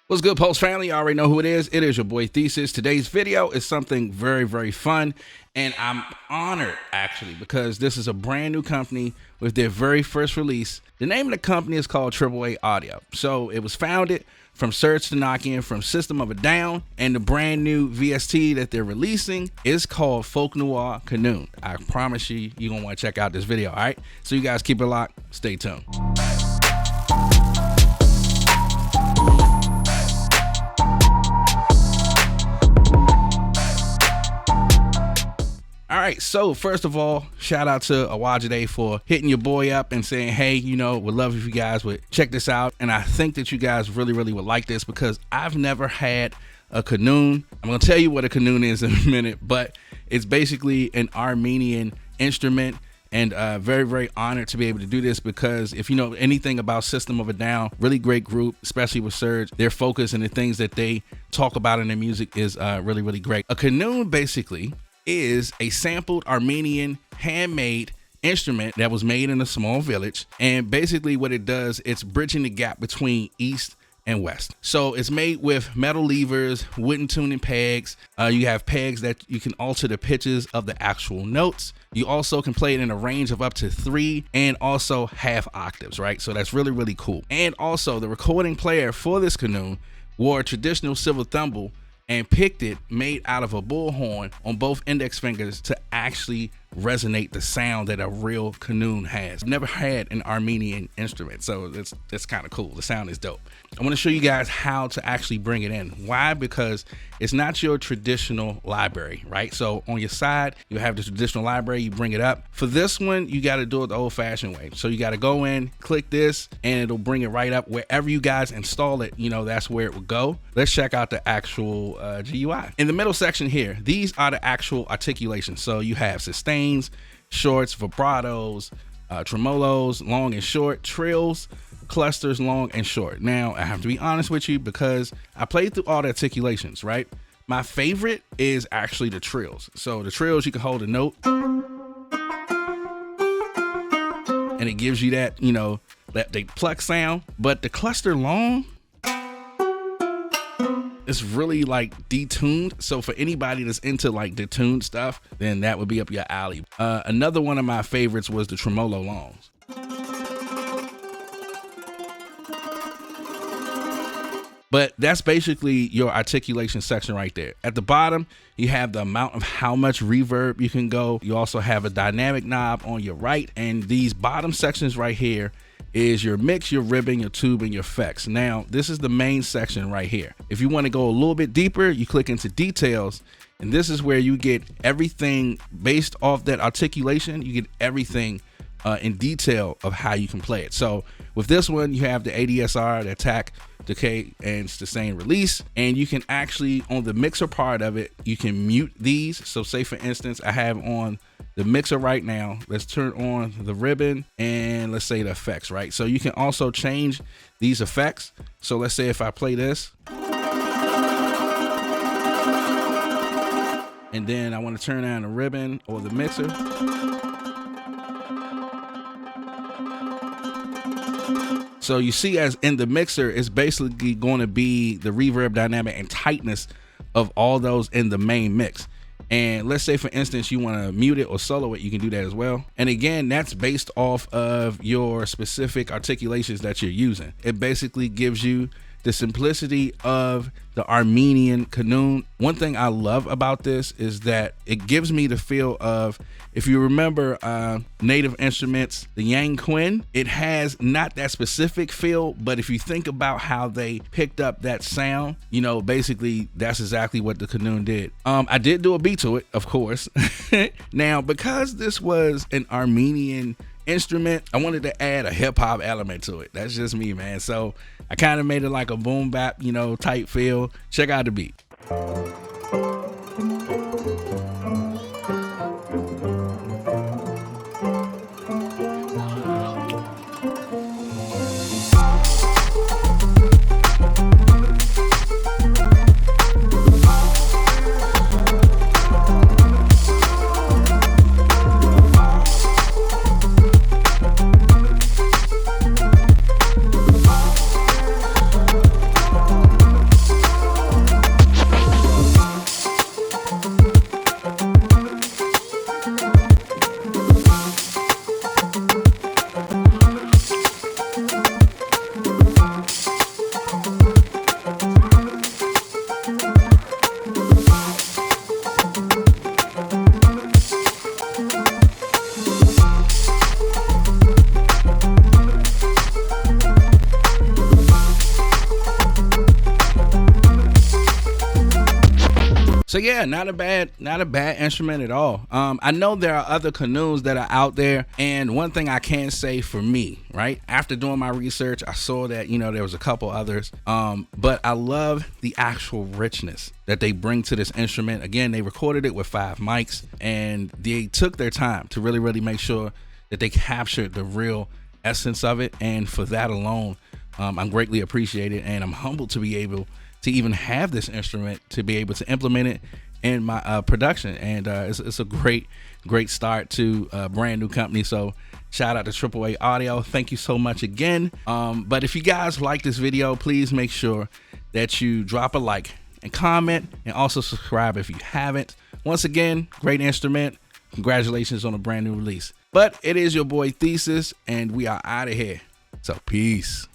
What's good, Post family? You already know who it is. It is your boy Thesis. Today's video is something very, very fun, and I'm honored actually because this is a brand new company with their very first release. The name of the company is called AAA Audio. So it was founded from Surge to Knock In from System of a Down, and the brand new VST that they're releasing is called Folk Noir Qanun. I promise you're gonna want to check out this video, all right? So you guys keep it locked, stay tuned. All right, so first of all, shout out to Awajide for hitting your boy up and saying, hey, would love if you guys would check this out. And I think that you guys really would like this because I've never had a Qanun. I'm gonna tell you what a Qanun is in a minute, but it's basically an Armenian instrument, and very honored to be able to do this because if you know anything about System of a Down, really great group, especially with Surge, their focus and the things that they talk about in their music is really great. A Qanun basically is a sampled Armenian handmade instrument that was made in a small village, and basically what it does, it's bridging the gap between East and West. So it's made with metal levers, wooden tuning pegs. You have pegs that you can alter the pitches of the actual notes. You also can play it in a range of up to 3 and also half octaves, right? So that's really cool. And also the recording player for this Qanun wore a traditional silver thimble and picked it made out of a bullhorn on both index fingers to actually resonate the sound that a real Qanun has. I've never had an Armenian instrument, so that's kind of cool. The sound is dope. I want to show you guys how to actually bring it in. Why? Because it's not your traditional library, right? So on your side, you have the traditional library, you bring it up. For this one, you got to do it the old-fashioned way. So you got to go in, click this, and it'll bring it right up. Wherever you guys install it, that's where it will go. Let's check out the actual GUI. In the middle section here, these are the actual articulations. So you have sustains, shorts, vibratos, tremolos, long and short, trills, clusters, long and short. Now, I have to be honest with you because I played through all the articulations, right? My favorite is actually the trills. So the trills, you can hold a note and it gives you that, that they pluck sound, but the cluster long, it's really like detuned. So for anybody that's into like detuned stuff, then that would be up your alley. Another one of my favorites was the tremolo longs. But that's basically your articulation section right there. At the bottom, you have the amount of how much reverb you can go. You also have a dynamic knob on your right. And these bottom sections right here is your mix, your ribbon, your tube, and your effects. Now, this is the main section right here. If you want to go a little bit deeper, you click into details, and this is where you get everything based off that articulation. You get everything in detail of how you can play it. So with this one, you have the ADSR, the attack, decay, and sustain release, and you can actually, on the mixer part of it, you can mute these. So say for instance, I have on the mixer right now, let's turn on the ribbon and let's say the effects, right? So you can also change these effects. So let's say if I play this and then I want to turn on the ribbon or the mixer, so you see as in the mixer, it's basically going to be the reverb, dynamic, and tightness of all those in the main mix. And let's say for instance you want to mute it or solo it, you can do that as well. And again, that's based off of your specific articulations that you're using. It basically gives you the simplicity of the Armenian Qanun. One thing I love about this is that it gives me the feel of, if you remember Native Instruments, the Yang Quinn, it has not that specific feel, but if you think about how they picked up that sound, basically that's exactly what the Qanun did. I did do a beat to it, of course. Now, because this was an Armenian instrument, I wanted to add a hip-hop element to it. That's just me, man. So I kind of made it like a boom bap, type feel. Check out the beat. So yeah, not a bad instrument at all. I know there are other Qanuns that are out there, and one thing I can say for me, right, after doing my research, I saw that, you know, there was a couple others, but I love the actual richness that they bring to this instrument. Again, they recorded it with 5 mics, and they took their time to really make sure that they captured the real essence of it, and for that alone, I'm greatly appreciated, and I'm humbled to be able to even have this instrument, to be able to implement it in my production. And it's a great start to a brand new company. So shout out to AAA Audio. Thank you so much again. But if you guys like this video, please make sure that you drop a like and comment, and also subscribe if you haven't. Once again, great instrument. Congratulations on a brand new release. But it is your boy Thesis, and we are out of here. So peace.